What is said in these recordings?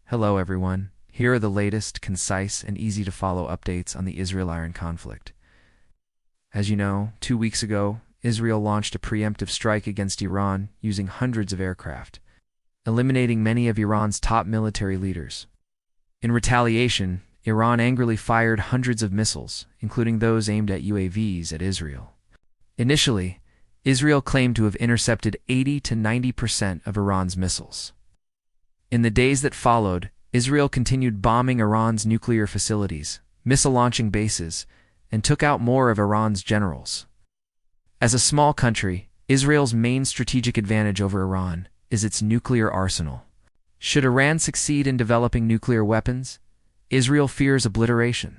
Hello everyone, here are the latest, concise, and easy-to-follow updates on the Israel-Iran conflict. As you know, 2 weeks ago, Israel launched a preemptive strike against Iran using hundreds of aircraft, eliminating many of Iran's top military leaders. In retaliation, Iran angrily fired hundreds of missiles, including those aimed at UAVs at Israel. Initially, Israel claimed to have intercepted 80 to 90% of Iran's missiles. In the days that followed, Israel continued bombing Iran's nuclear facilities, missile-launching bases, and took out more of Iran's generals. As a small country, Israel's main strategic advantage over Iran is its nuclear arsenal. Should Iran succeed in developing nuclear weapons, Israel fears obliteration.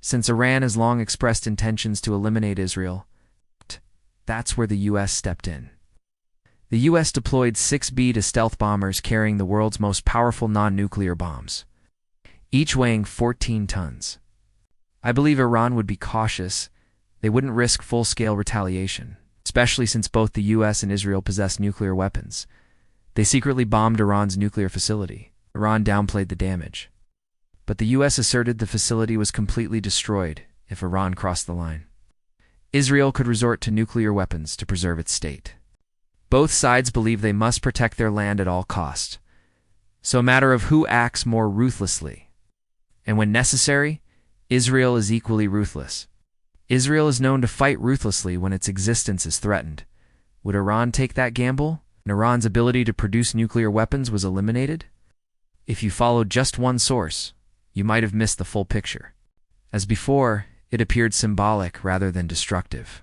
Since Iran has long expressed intentions to eliminate Israel, that's where the U.S. stepped in. The U.S. deployed 6 Beta stealth bombers carrying the world's most powerful non-nuclear bombs, each weighing 14 tons. I believe Iran would be cautious. They wouldn't risk full-scale retaliation, especially since both the U.S. and Israel possess nuclear weapons. They secretly bombed Iran's nuclear facility. Iran downplayed the damage. But the U.S. asserted the facility was completely destroyed if Iran crossed the line. Israel could resort to nuclear weapons to preserve its state. Both sides believe they must protect their land at all cost. So a matter of who acts more ruthlessly. And when necessary, Israel is equally ruthless. Israel is known to fight ruthlessly when its existence is threatened. Would Iran take that gamble, and Iran's ability to produce nuclear weapons was eliminated? If you followed just one source, you might have missed the full picture. As before, it appeared symbolic rather than destructive.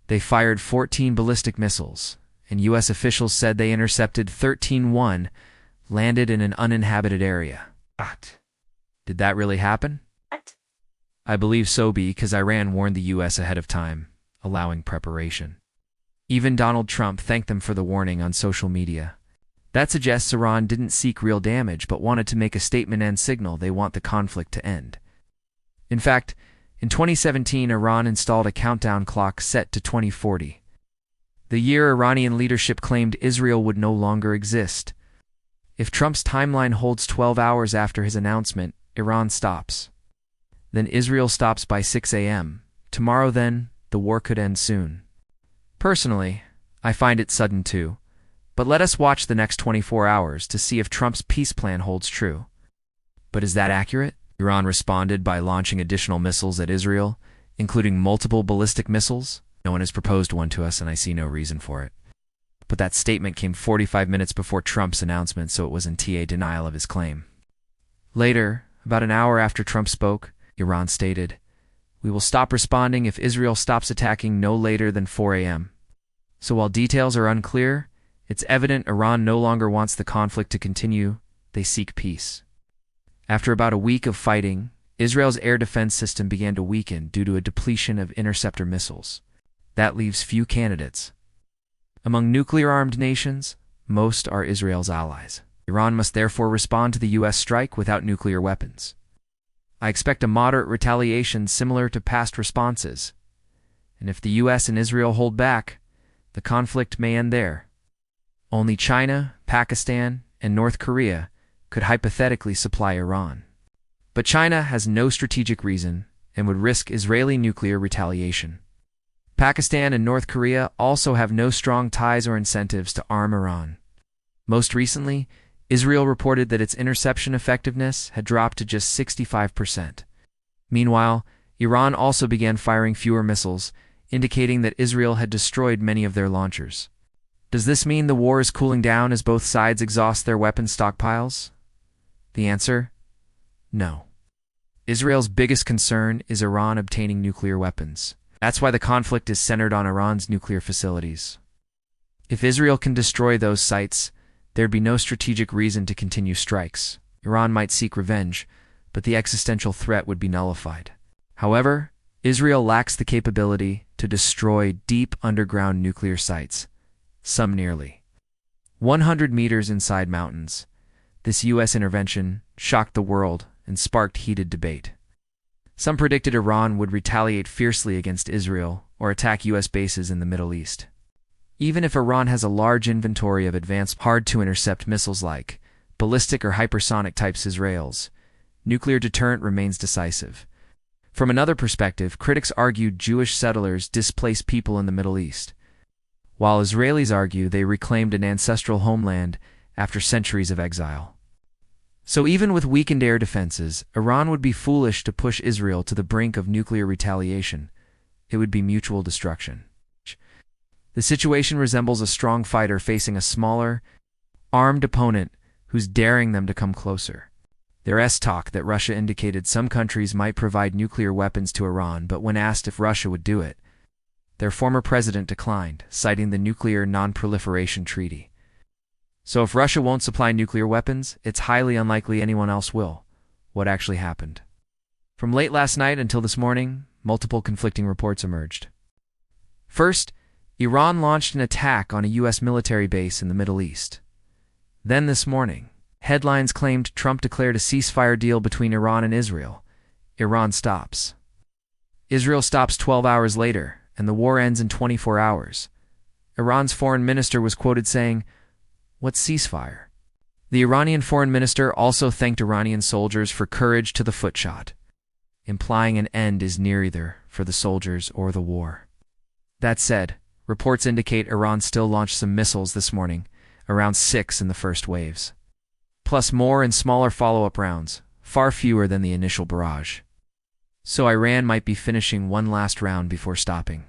They fired 14 ballistic missiles, and U.S. officials said they intercepted 13 landed in an uninhabited area. Did that really happen? I believe so because Iran warned the U.S. ahead of time, allowing preparation. Even Donald Trump thanked them for the warning on social media. That suggests Iran didn't seek real damage but wanted to make a statement and signal they want the conflict to end. In fact, in 2017, Iran installed a countdown clock set to 2040. The year Iranian leadership claimed Israel would no longer exist. If Trump's timeline holds 12 hours after his announcement, Iran stops. Then Israel stops by 6 a.m. Tomorrow then, the war could end soon. Personally, I find it sudden too. But let us watch the next 24 hours to see if Trump's peace plan holds true. But is that accurate? Iran responded by launching additional missiles at Israel, including multiple ballistic missiles. No one has proposed one to us, and I see no reason for it. But that statement came 45 minutes before Trump's announcement, so it was in denial of his claim. Later, about an hour after Trump spoke, Iran stated, "We will stop responding if Israel stops attacking no later than 4 a.m. So while details are unclear, it's evident Iran no longer wants the conflict to continue. They seek peace. After about a week of fighting, Israel's air defense system began to weaken due to a depletion of interceptor missiles. That leaves few candidates. Among nuclear-armed nations, most are Israel's allies. Iran must therefore respond to the U.S. strike without nuclear weapons. I expect a moderate retaliation similar to past responses. And if the U.S. and Israel hold back, the conflict may end there. Only China, Pakistan, and North Korea could hypothetically supply Iran. But China has no strategic reason and would risk Israeli nuclear retaliation. Pakistan and North Korea also have no strong ties or incentives to arm Iran. Most recently, Israel reported that its interception effectiveness had dropped to just 65%. Meanwhile, Iran also began firing fewer missiles, indicating that Israel had destroyed many of their launchers. Does this mean the war is cooling down as both sides exhaust their weapon stockpiles? The answer? No. Israel's biggest concern is Iran obtaining nuclear weapons. That's why the conflict is centered on Iran's nuclear facilities. If Israel can destroy those sites, there'd be no strategic reason to continue strikes. Iran might seek revenge, but the existential threat would be nullified. However, Israel lacks the capability to destroy deep underground nuclear sites, some nearly 100 meters inside mountains. This U.S. intervention shocked the world and sparked heated debate. Some predicted Iran would retaliate fiercely against Israel or attack U.S. bases in the Middle East. Even if Iran has a large inventory of advanced hard-to-intercept missiles like ballistic or hypersonic types Israel's nuclear deterrent remains decisive. From another perspective, critics argued Jewish settlers displaced people in the Middle East, while Israelis argue they reclaimed an ancestral homeland after centuries of exile. So even with weakened air defenses, Iran would be foolish to push Israel to the brink of nuclear retaliation. It would be mutual destruction. The situation resembles a strong fighter facing a smaller, armed opponent who's daring them to come closer. There's talk that Russia indicated some countries might provide nuclear weapons to Iran, but when asked if Russia would do it, their former president declined, citing the Nuclear Non-Proliferation Treaty. So if Russia won't supply nuclear weapons, it's highly unlikely anyone else will. What actually happened? From late last night until this morning, multiple conflicting reports emerged. First, Iran launched an attack on a U.S. military base in the Middle East. Then this morning, headlines claimed Trump declared a ceasefire deal between Iran and Israel. Iran stops. Israel stops 12 hours later, and the war ends in 24 hours. Iran's foreign minister was quoted saying, "What's ceasefire?" The Iranian foreign minister also thanked Iranian soldiers for courage to the footshot, implying an end is near either for the soldiers or the war. That said, reports indicate Iran still launched some missiles this morning, around 6 in the first waves, plus more and smaller follow-up rounds, far fewer than the initial barrage. So Iran might be finishing one last round before stopping.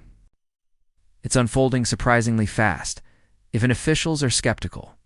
It's unfolding surprisingly fast, even officials are skeptical.